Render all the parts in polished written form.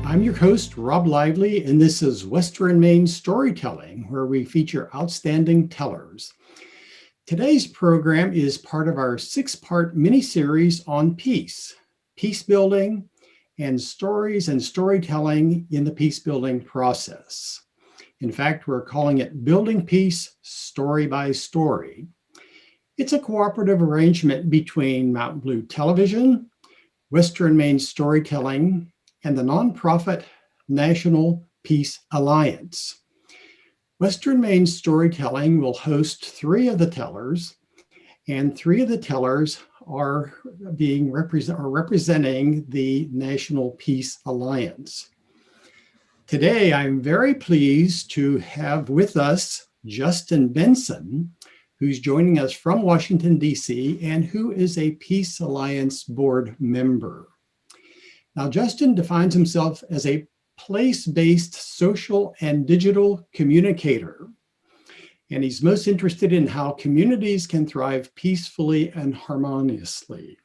I'm your host, Rob Lively, and this is Western Maine Storytelling, where we feature outstanding tellers. Today's program is part of our six-part mini-series on peace, peace building, and stories and storytelling in the peace building process. In fact, we're calling it Building Peace Story by Story. It's a cooperative arrangement between Mountain Blue Television, Western Maine Storytelling, and the nonprofit National Peace Alliance. Western Maine Storytelling will host three of the tellers, and three of the tellers are representing the National Peace Alliance. Today, I'm very pleased to have with us Justin Bensan, who's joining us from Washington, D.C., and who is a Peace Alliance board member. Now, Justin defines himself as a place-based social and digital communicator, and he's most interested in how communities can thrive peacefully and harmoniously.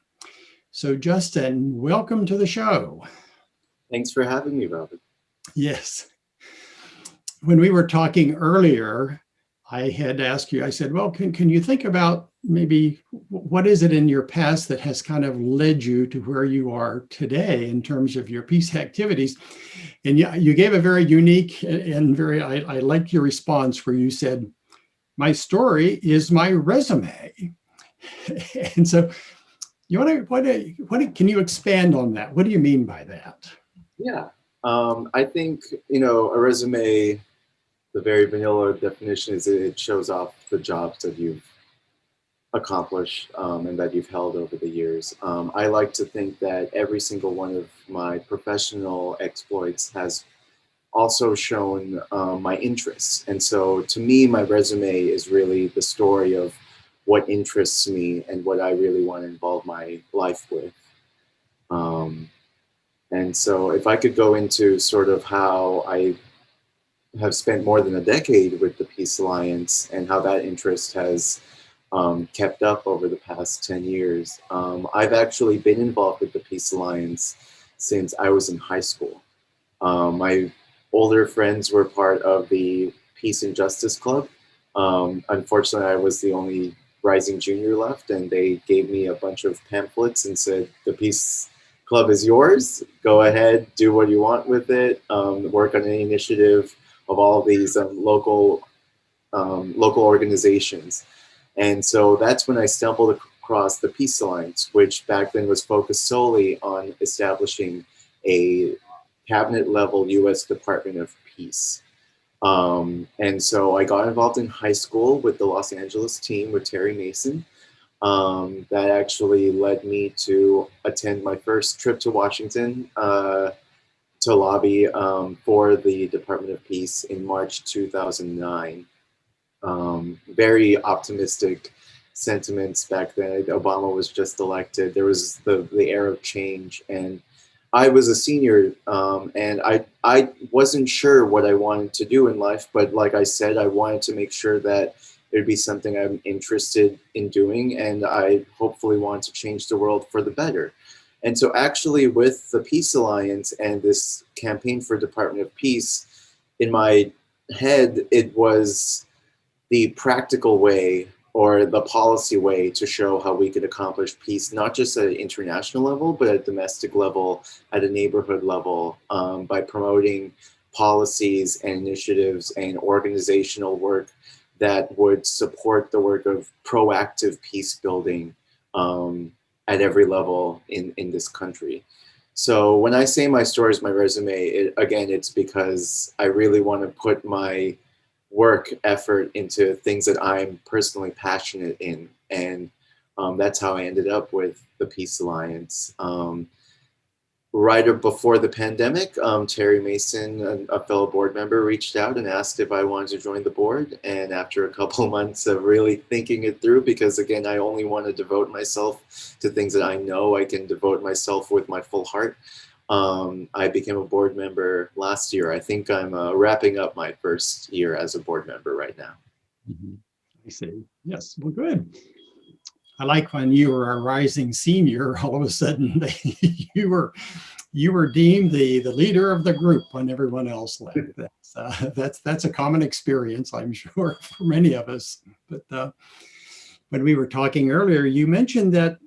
So, Justin, welcome to the show. Thanks for having me, Robert. Yes. When we were talking earlier, I had asked you, I said, well, can you think about maybe what is it in your past that has kind of led you to where you are today in terms of your peace activities? And you gave a very unique and I liked your response where you said, my story is my resume. And so can you expand on that? What do you mean by that? Yeah, I think, a resume, the very vanilla definition is it shows off the jobs that you've accomplished and that you've held over the years. I like to think that every single one of my professional exploits has also shown my interests. And so to me, my resume is really the story of what interests me and what I really want to involve my life with. And so if I could go into sort of how I have spent more than a decade with the Peace Alliance and how that interest has kept up over the past 10 years. I've actually been involved with the Peace Alliance since I was in high school. My older friends were part of the Peace and Justice Club. Unfortunately, I was the only rising junior left, and they gave me a bunch of pamphlets and said, the Peace Club is yours. Go ahead, do what you want with it, work on any initiative of all of these local organizations. And so that's when I stumbled across the Peace Alliance, which back then was focused solely on establishing a cabinet level U.S. Department of Peace. And so I got involved in high school with the Los Angeles team with Terry Mason. That actually led me to attend my first trip to Washington to lobby for the Department of Peace in March 2009. Very optimistic sentiments back then. Obama was just elected. There was the era of change, and I was a senior, and I wasn't sure what I wanted to do in life, but like I said, I wanted to make sure that it'd be something I'm interested in doing, and I hopefully want to change the world for the better. And so actually with the Peace Alliance and this campaign for Department of Peace, in my head, it was the practical way or the policy way to show how we could accomplish peace, not just at an international level, but at a domestic level, at a neighborhood level, by promoting policies and initiatives and organizational work that would support the work of proactive peace building at every level in this country. So when I say my story is my resume, again, it's because I really want to put my work effort into things that I'm personally passionate in. And that's how I ended up with the Peace Alliance. Right before the pandemic, Terry Mason, a fellow board member, reached out and asked if I wanted to join the board. And after a couple of months of really thinking it through, because again, I only want to devote myself to things that I know I can devote myself with my full heart. I became a board member last year. I think I'm wrapping up my first year as a board member right now. Mm-hmm. I see. Yes, well, good. I like when you were a rising senior, all of a sudden you were you were deemed the leader of the group when everyone else left. That's a common experience, I'm sure, for many of us. But when we were talking earlier, you mentioned that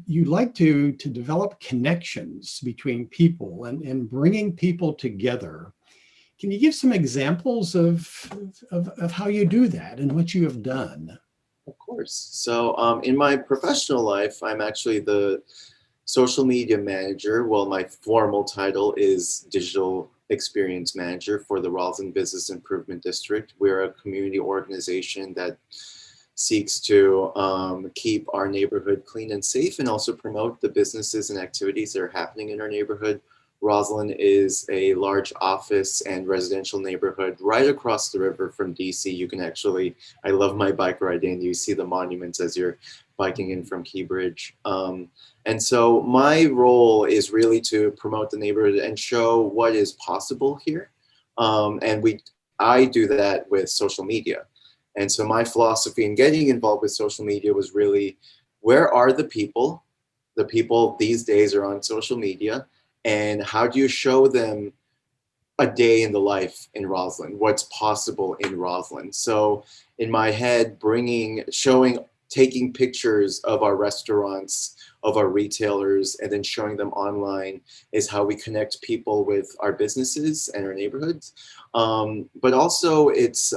you like to develop connections between people and bringing people together. Can you give some examples of how you do that and what you have done? Of course. So in my professional life, I'm actually the social media manager. Well, my formal title is digital experience manager for the Roslyn Business Improvement District. We're a community organization that seeks to keep our neighborhood clean and safe, and also promote the businesses and activities that are happening in our neighborhood. Roslyn is a large office and residential neighborhood right across the river from DC. You can actually, I love my bike ride in, you see the monuments as you're biking in from Keybridge. And so my role is really to promote the neighborhood and show what is possible here. I do that with social media. And so my philosophy in getting involved with social media was really, where are the people? The people these days are on social media. And how do you show them a day in the life in Roslyn? What's possible in Roslyn? So in my head, taking pictures of our restaurants, of our retailers, and then showing them online is how we connect people with our businesses and our neighborhoods. But also it's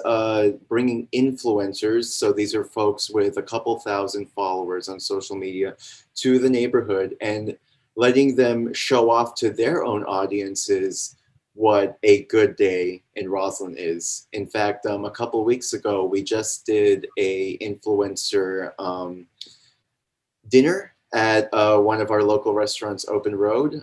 bringing influencers. So these are folks with a couple thousand followers on social media to the neighborhood and letting them show off to their own audiences what a good day in Roslyn is. In fact, a couple of weeks ago, we just did a influencer dinner at one of our local restaurants, Open Road,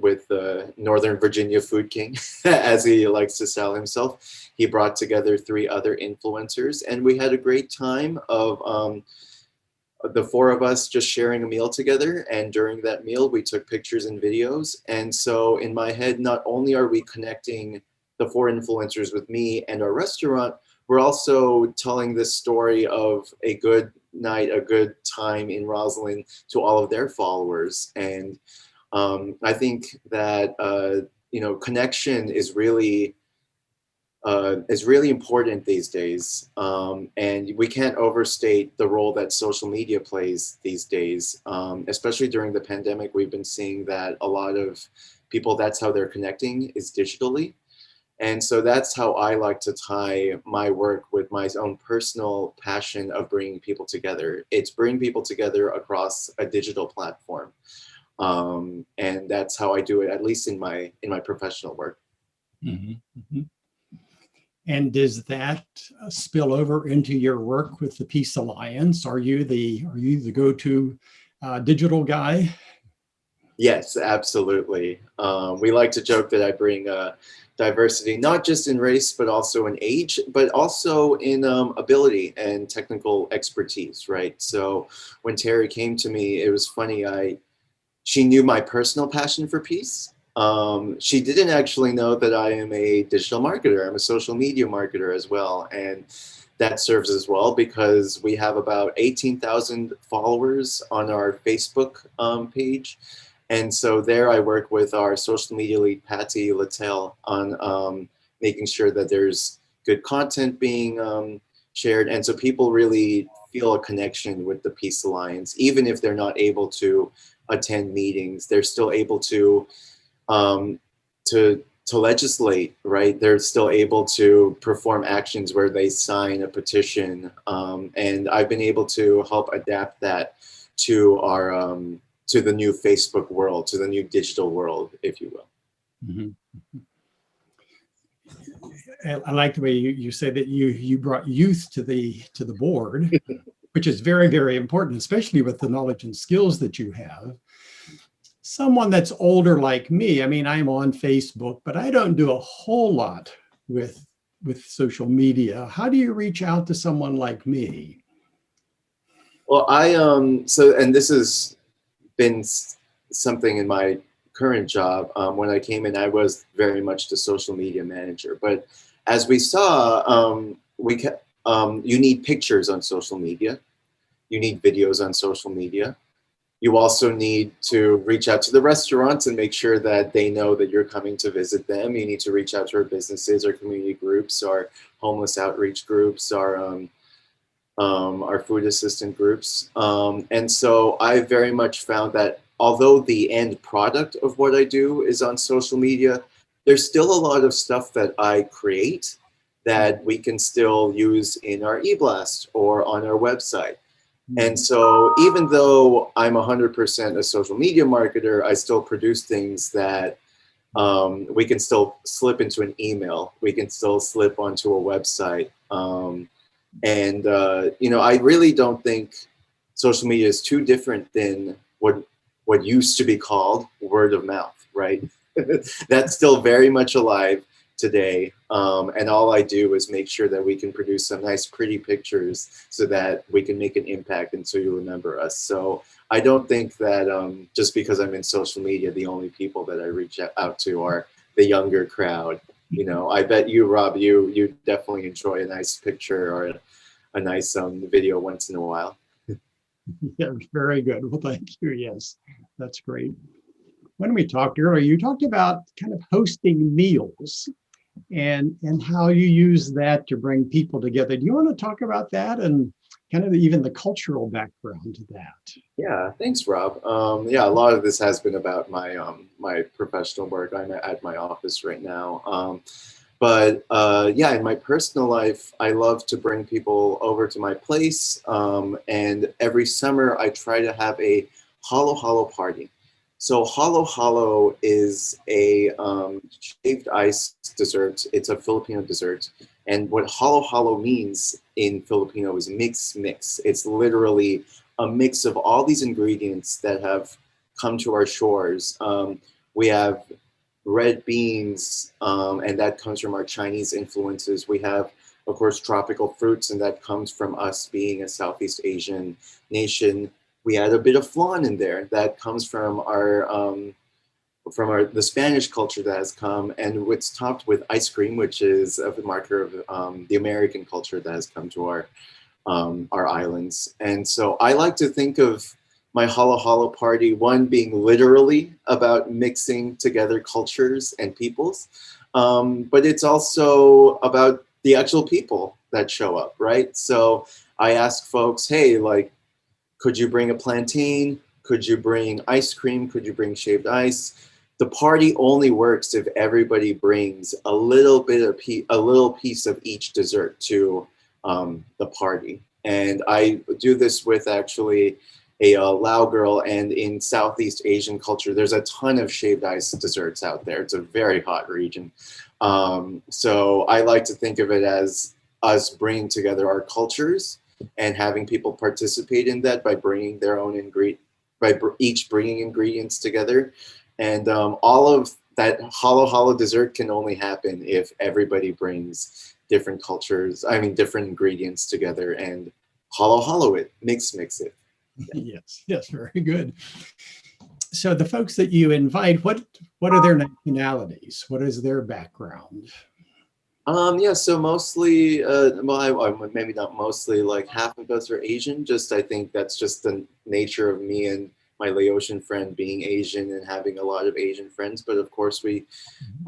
with the Northern Virginia Food King, as he likes to style himself. He brought together 3 other influencers, and we had a great time of the 4 of us just sharing a meal together. And during that meal, we took pictures and videos. And so in my head, not only are we connecting the 4 influencers with me and our restaurant, we're also telling this story of a good night, a good time in Roslyn to all of their followers. And I think that, connection is really important these days. And we can't overstate the role that social media plays these days. Especially during the pandemic, we've been seeing that a lot of people, that's how they're connecting, is digitally. And so that's how I like to tie my work with my own personal passion of bringing people together. It's bringing people together across a digital platform. And that's how I do it, at least in my professional work. Mm-hmm. Mm-hmm. And does that spill over into your work with the Peace Alliance? Are you the go-to digital guy? Yes, absolutely. We like to joke that I bring diversity, not just in race, but also in age, but also in ability and technical expertise, right? So when Terry came to me, it was funny. She knew my personal passion for peace. She didn't actually know that I am a digital marketer. I'm a social media marketer as well. And that serves as well because we have about 18,000 followers on our Facebook page. And so there I work with our social media lead, Patty Littell, on making sure that there's good content being shared. And so people really feel a connection with the Peace Alliance, even if they're not able to attend meetings, they're still able um, to legislate, right? They're still able to perform actions where they sign a petition. And I've been able to help adapt that to our to the new Facebook world, to the new digital world, if you will. Mm-hmm. I like the way you say that you brought youth to the board, which is very, very important, especially with the knowledge and skills that you have. Someone that's older like me, I mean, I'm on Facebook, but I don't do a whole lot with social media. How do you reach out to someone like me? Well, and this has been something in my current job. When I came in, I was very much the social media manager. But as we saw, you need pictures on social media. You need videos on social media. You also need to reach out to the restaurants and make sure that they know that you're coming to visit them. You need to reach out to our businesses, our community groups, our homeless outreach groups, our food assistant groups. And so I very much found that although the end product of what I do is on social media, there's still a lot of stuff that I create that we can still use in our e-blast or on our website. And so even though I'm 100% a social media marketer, I still produce things that we can still slip into an email. We can still slip onto a website. I really don't think social media is too different than what used to be called word of mouth, right? That's still very much alive today. And all I do is make sure that we can produce some nice, pretty pictures so that we can make an impact and so you remember us. So I don't think that just because I'm in social media, the only people that I reach out to are the younger crowd. I bet you, Rob, you definitely enjoy a nice picture or a nice video once in a while. Yeah, very good. Well, thank you. Yes, that's great. When we talked earlier, you talked about kind of hosting meals and how you use that to bring people together. Do you want to talk about that and kind of even the cultural background to that? Yeah, thanks, Rob. Yeah, a lot of this has been about my my professional work. I'm at my office right now. Yeah, in my personal life, I love to bring people over to my place. And every summer, I try to have a Halo Halo party. So Halo Halo is a shaved ice dessert. It's a Filipino dessert. And what Halo Halo means in Filipino is mix mix. It's literally a mix of all these ingredients that have come to our shores. We have red beans, and that comes from our Chinese influences. We have, of course, tropical fruits, and that comes from us being a Southeast Asian nation. We add a bit of flan in there. That comes from the Spanish culture that has come, and it's topped with ice cream, which is a marker of the American culture that has come to our islands. And so I like to think of my Halo Halo party, one being literally about mixing together cultures and peoples, but it's also about the actual people that show up, right? So I ask folks, hey, like, could you bring a plantain? Could you bring ice cream? Could you bring shaved ice? The party only works if everybody brings a little piece of each dessert to the party. And I do this with actually a Lao girl, and in Southeast Asian culture, there's a ton of shaved ice desserts out there. It's a very hot region. So I like to think of it as us bringing together our cultures and having people participate in that by bringing their own each bringing ingredients together. And all of that Halo Halo dessert can only happen if everybody brings different cultures, different ingredients together and Halo Halo it, mix it. Yes, very good. So the folks that you invite, what are their nationalities? What is their background? Yeah, so mostly, maybe not mostly, like half of us are Asian. I think that's just the nature of me and my Laotian friend being Asian and having a lot of Asian friends. But of course, we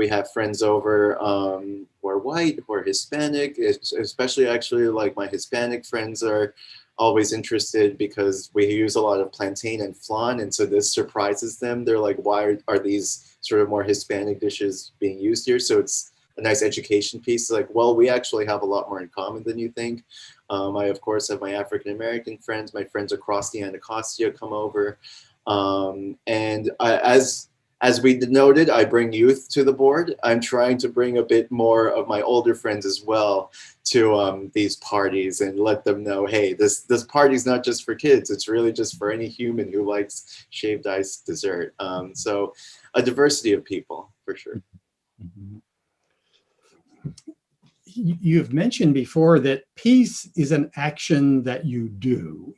have friends over who are white, who are Hispanic, especially actually like my Hispanic friends are always interested because we use a lot of plantain and flan. And so this surprises them. They're like, why are these sort of more Hispanic dishes being used here? So it's a nice education piece. Like, well, we actually have a lot more in common than you think. I, of course, have my African-American friends. My friends across the Anacostia come over. As we noted, I bring youth to the board. I'm trying to bring a bit more of my older friends as well to these parties and let them know, hey, this party's not just for kids. It's really just for any human who likes shaved ice dessert. So a diversity of people, for sure. Mm-hmm. You've mentioned before that peace is an action that you do.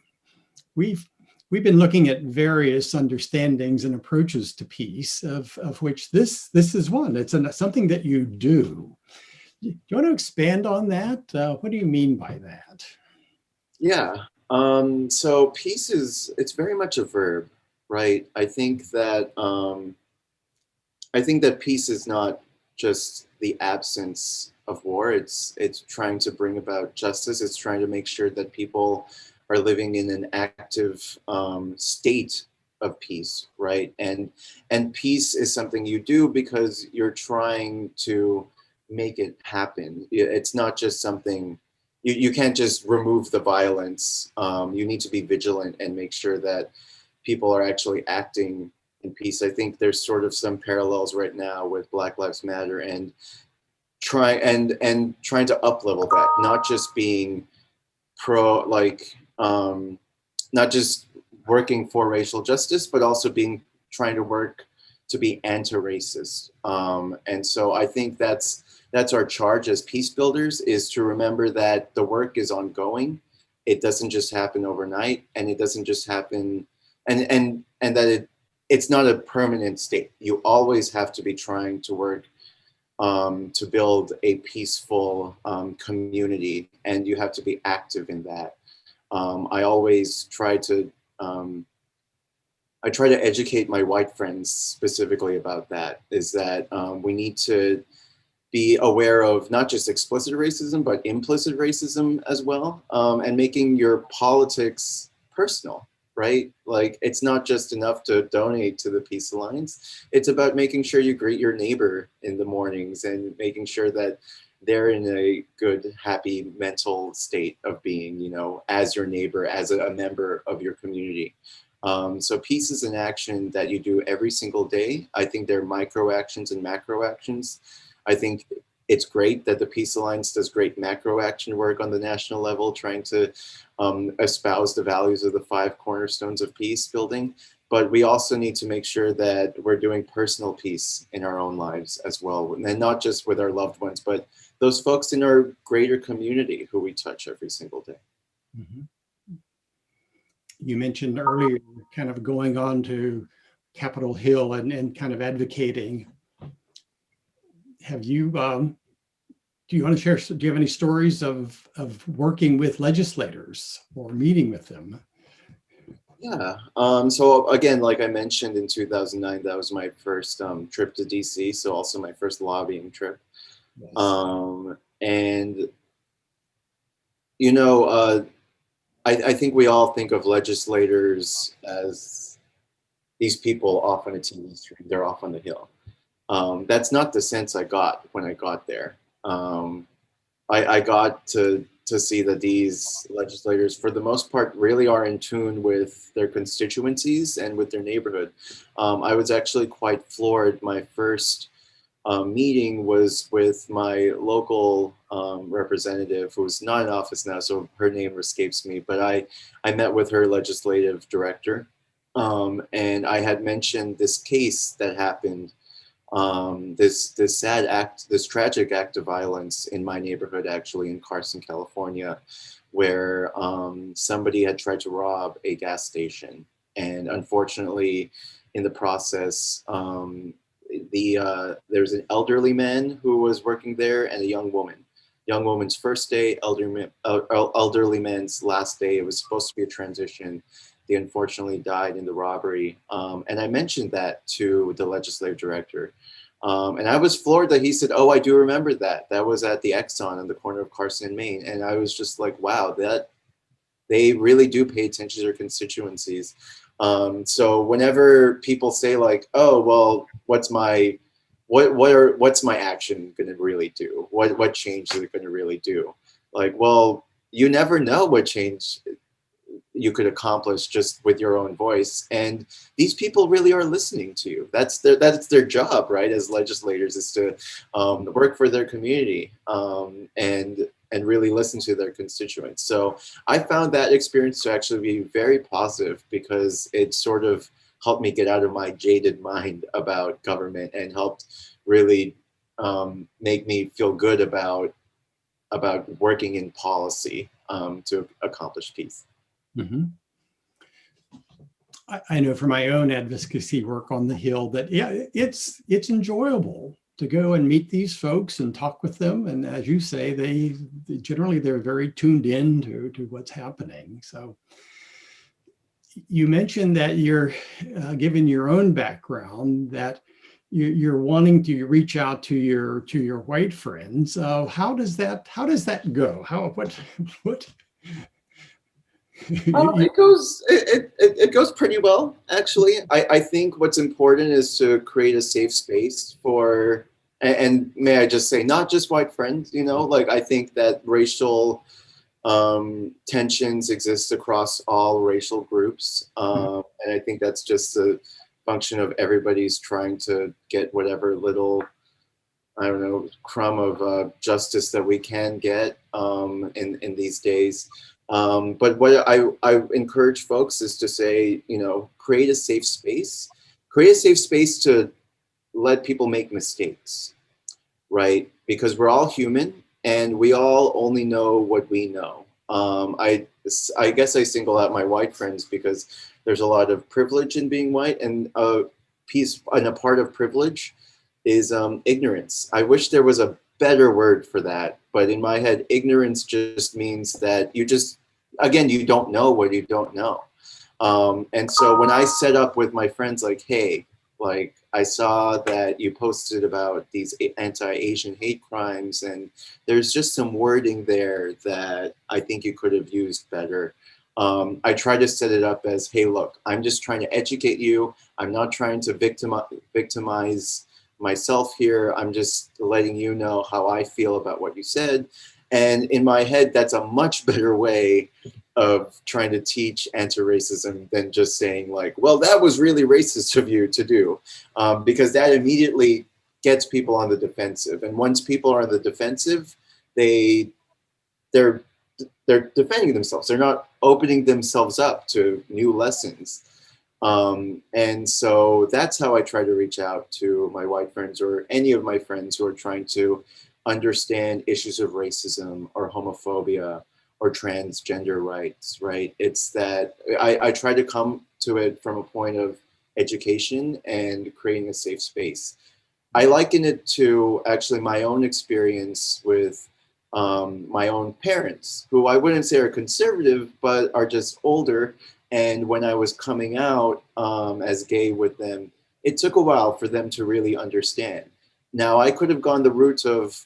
We've been looking at various understandings and approaches to peace, of which this is one. It's something that you do. Do you want to expand on that? What do you mean by that? Yeah. So peace it's very much a verb, right? I think that peace is not just the absence of war. It's trying to bring about justice. It's trying to make sure that people are living in an active state of peace, right? And peace is something you do because you're trying to make it happen. It's not just something you can't just remove the violence. You need to be vigilant and make sure that people are actually acting in peace. I think there's sort of some parallels right now with Black Lives Matter and trying to up level that, not just being pro not just working for racial justice, but also being trying to work to be anti-racist. And so I think that's our charge as peace builders, is to remember that the work is ongoing. It doesn't just happen overnight, and it doesn't just happen, and that it's not a permanent state. You always have to be trying to work to build a peaceful community, and you have to be active in that. I always I try to educate my white friends specifically about that, is that we need to be aware of not just explicit racism, but implicit racism as well, and making your politics personal, right? Like, it's not just enough to donate to the Peace Alliance. It's about making sure you greet your neighbor in the mornings and making sure that they're in a good, happy mental state of being, as your neighbor, as a member of your community. So peace is an action that you do every single day. I think there are micro actions and macro actions. I think it's great that the Peace Alliance does great macro action work on the national level, trying to espouse the values of the 5 cornerstones of peace building. But we also need to make sure that we're doing personal peace in our own lives as well, and not just with our loved ones, but those folks in our greater community who we touch every single day. Mhm. You mentioned earlier kind of going on to Capitol Hill and kind of advocating. Have you, do you want to share, do you have any stories of working with legislators or meeting with them? Yeah. So again, like I mentioned, in 2009, that was my first trip to DC. So also my first lobbying trip. Yes. And, you know, I think we all think of legislators as these people off on a TV screen. They're off on the Hill. That's not the sense I got when I got there. I got to see that these legislators, for the most part, really are in tune with their constituencies and with their neighborhood. I was actually quite floored. My first meeting was with my local representative, who's not in office now, so her name escapes me, but I met with her legislative director, and I had mentioned this case that happened, this sad act, this tragic act of violence in my neighborhood, actually in Carson, California, where somebody had tried to rob a gas station, and unfortunately, in the process, there's an elderly man who was working there and a young woman. Young woman's first day, elderly man's last day. It was supposed to be a transition. They unfortunately died in the robbery. And I mentioned that to the legislative director. And I was floored that he said, "Oh, I do remember that. That was at the Exxon on the corner of Carson and Main." And I was just like, wow, that they really do pay attention to their constituencies. So whenever people say like, "Oh, well, what's my action going to really do? What change is it going to really do?" Like, well, you never know what change you could accomplish just with your own voice, and these people really are listening to you. That's their job, right, as legislators, is to work for their community, and really listen to their constituents. So I found that experience to actually be very positive, because it sort of helped me get out of my jaded mind about government, and helped really make me feel good about working in policy to accomplish peace. Mhm. I know from my own advocacy work on the Hill that, yeah, it's enjoyable. to go and meet these folks and talk with them. And as you say, they generally, they're very tuned in to what's happening. So you mentioned that you're, given your own background, that you're wanting to reach out to your white friends. How does that go? What you, It goes pretty well, actually. I think what's important is to create a safe space for, and may I just say, not just white friends, like I think that racial tensions exist across all racial groups. And I think that's just a function of everybody's trying to get whatever little, I don't know, crumb of justice that we can get in these days. But what I encourage folks is to say, create a safe space. Create a safe space to let people make mistakes, right? Because we're all human and we all only know what we know. I guess I single out my white friends because there's a lot of privilege in being white, and a part of privilege is ignorance. I wish there was a better word for that, but in my head, ignorance just means that you don't know what you don't know. And so when I set up with my friends, like, hey, like I saw that you posted about these anti-Asian hate crimes, and there's just some wording there that I think you could have used better. I try to set it up as, hey, look, I'm just trying to educate you. I'm not trying to victimize myself here. I'm just letting you know how I feel about what you said. And in my head, that's a much better way of trying to teach anti-racism than just saying like, well, that was really racist of you to do, because that immediately gets people on the defensive. And once people are on the defensive, they're defending themselves. They're not opening themselves up to new lessons. And so that's how I try to reach out to my white friends or any of my friends who are trying to understand issues of racism or homophobia or transgender rights, right? It's that I try to come to it from a point of education and creating a safe space. I liken it to actually my own experience with my own parents, who I wouldn't say are conservative, but are just older. And when I was coming out as gay with them, it took a while for them to really understand. Now, I could have gone the route of,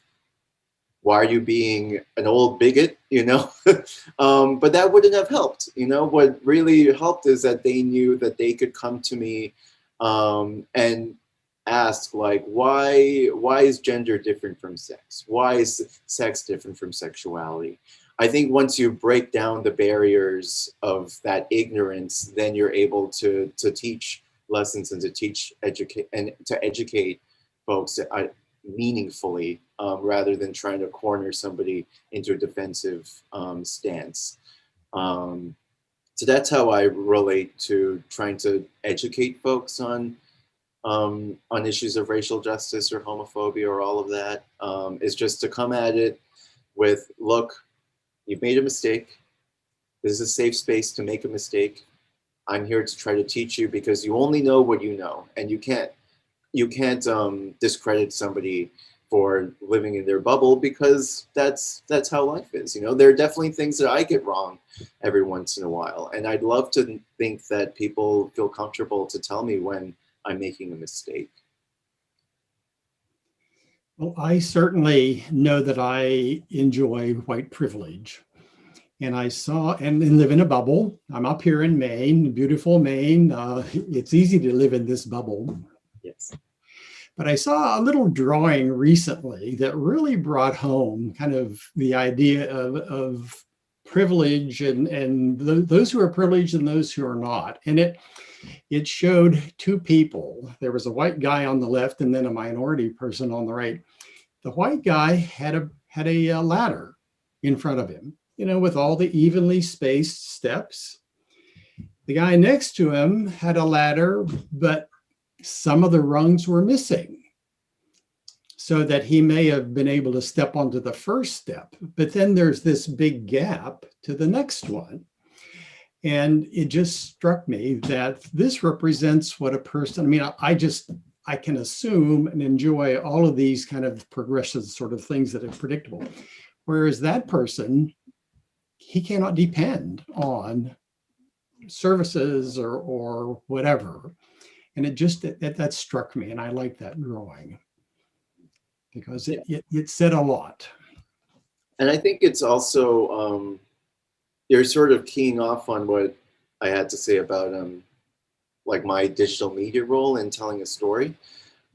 why are you being an old bigot, but that wouldn't have helped. What really helped is that they knew that they could come to me and ask, like, why is gender different from sex? Why is sex different from sexuality? I think once you break down the barriers of that ignorance, then you're able to teach lessons and to educate folks meaningfully, rather than trying to corner somebody into a defensive stance. So that's how I relate to trying to educate folks on issues of racial justice or homophobia or all of that, is just to come at it with, look, you've made a mistake. This is a safe space to make a mistake. I'm here to try to teach you because you only know what you know, and you can't discredit somebody for living in their bubble, because that's how life is. There are definitely things that I get wrong every once in a while, and I'd love to think that people feel comfortable to tell me when I'm making a mistake. well, I certainly know that I enjoy white privilege. And I saw and live in a bubble. I'm up here in Maine, beautiful Maine. It's easy to live in this bubble. Yes. But I saw a little drawing recently that really brought home kind of the idea of privilege and those who are privileged and those who are not. And it showed two people. There was a white guy on the left and then a minority person on the right. The white guy had a ladder in front of him, with all the evenly spaced steps. The guy next to him had a ladder, but some of the rungs were missing, so that he may have been able to step onto the first step. But then there's this big gap to the next one. And it just struck me that this represents what a person, I I can assume and enjoy all of these kind of progressive sort of things that are predictable. Whereas that person, he cannot depend on services or whatever. And it just, that struck me, and I like that drawing because it said a lot. And I think it's also, you're sort of keying off on what I had to say about like my digital media role in telling a story.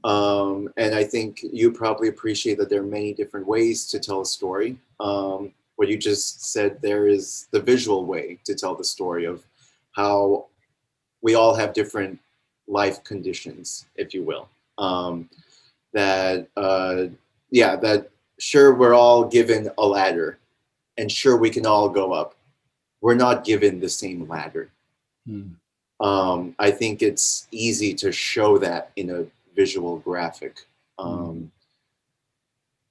And I think you probably appreciate that there are many different ways to tell a story. What you just said there is the visual way to tell the story of how we all have different life conditions, if you will. That that sure, we're all given a ladder, and sure, we can all go up. We're not given the same ladder. I think it's easy to show that in a visual graphic,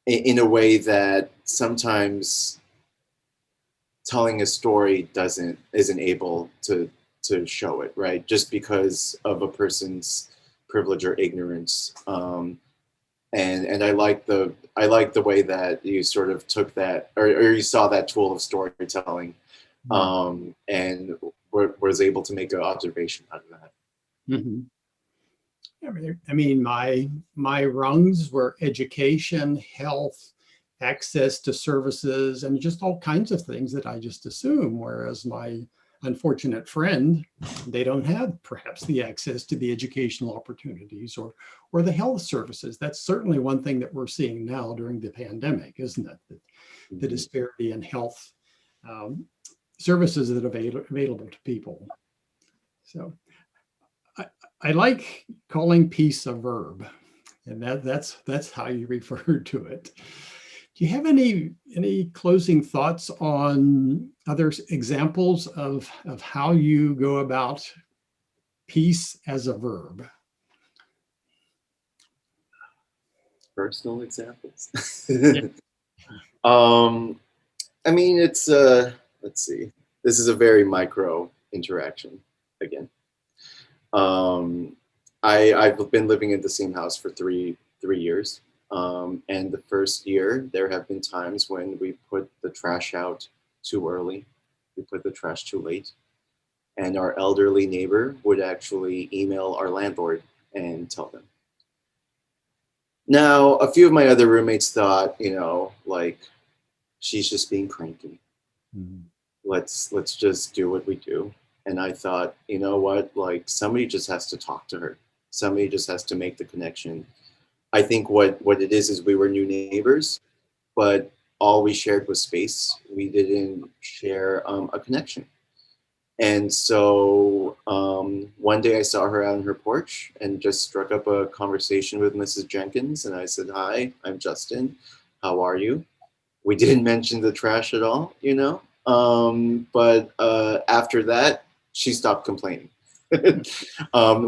in a way that sometimes telling a story isn't able to show it, right? Just because of a person's privilege or ignorance. And I like the way that you sort of took that, or you saw that tool of storytelling, and was able to make an observation out of that. Mm-hmm. I mean, my rungs were education, health, access to services, and just all kinds of things that I just assume. Whereas my unfortunate friend, they don't have perhaps the access to the educational opportunities or the health services. That's certainly one thing that we're seeing now during the pandemic, isn't it? That the disparity in health services that are available to people. So I like calling peace a verb, and that's how you refer to it. Do you have any closing thoughts on other examples of how you go about peace as a verb? Personal examples. Yeah. I mean, it's let's see. This is a very micro interaction again. I've been living in the same house for three years. And the first year, there have been times when we put the trash out too early. We put the trash too late. And our elderly neighbor would actually email our landlord and tell them. Now, a few of my other roommates thought, like, she's just being cranky. Let's just do what we do. And I thought, you know what, like, somebody just has to talk to her. Somebody just has to make the connection. I think what it is we were new neighbors, but all we shared was space. We didn't share a connection. And so one day I saw her out on her porch and just struck up a conversation with Mrs. Jenkins. And I said, "Hi, I'm Justin. How are you?" We didn't mention the trash at all, but after that, she stopped complaining.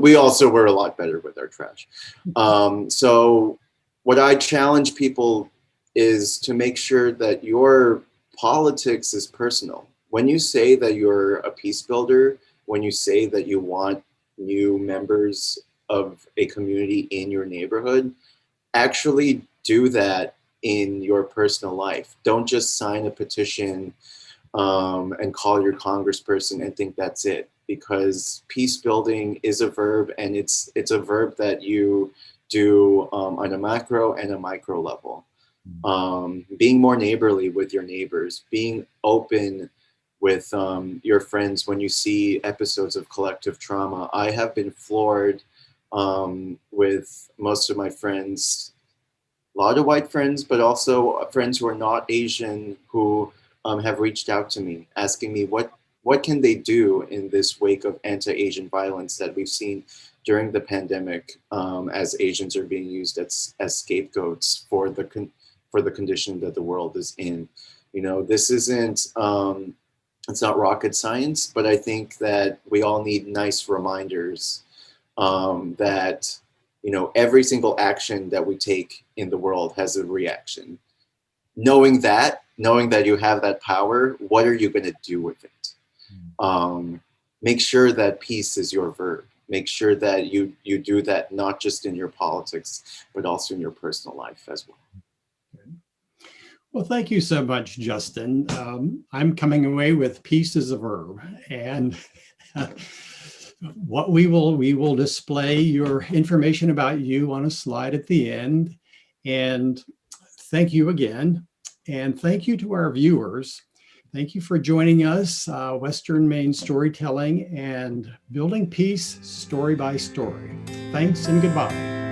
We also were a lot better with our trash. So what I challenge people is to make sure that your politics is personal. When you say that you're a peace builder, when you say that you want new members of a community in your neighborhood, actually do that in your personal life. Don't just sign a petition and call your congressperson and think that's it. Because peace building is a verb, and it's a verb that you do on a macro and a micro level. Being more neighborly with your neighbors, being open with your friends when you see episodes of collective trauma. I have been floored with most of my friends, a lot of white friends, but also friends who are not Asian, who have reached out to me asking me what can they do in this wake of anti-Asian violence that we've seen during the pandemic, as Asians are being used as scapegoats for the condition that the world is in. This isn't, it's not rocket science, but I think that we all need nice reminders that, every single action that we take in the world has a reaction. Knowing that you have that power, what are you going to do with it? Make sure that peace is your verb. make sure that you do that not just in your politics, but also in your personal life as well. Well, thank you so much, Justin. I'm coming away with peace as a verb, and what we will display your information about you on a slide at the end. And thank you again, and thank you to our viewers. Thank you for joining us, Western Maine Storytelling and Building Peace Story by Story. Thanks and goodbye.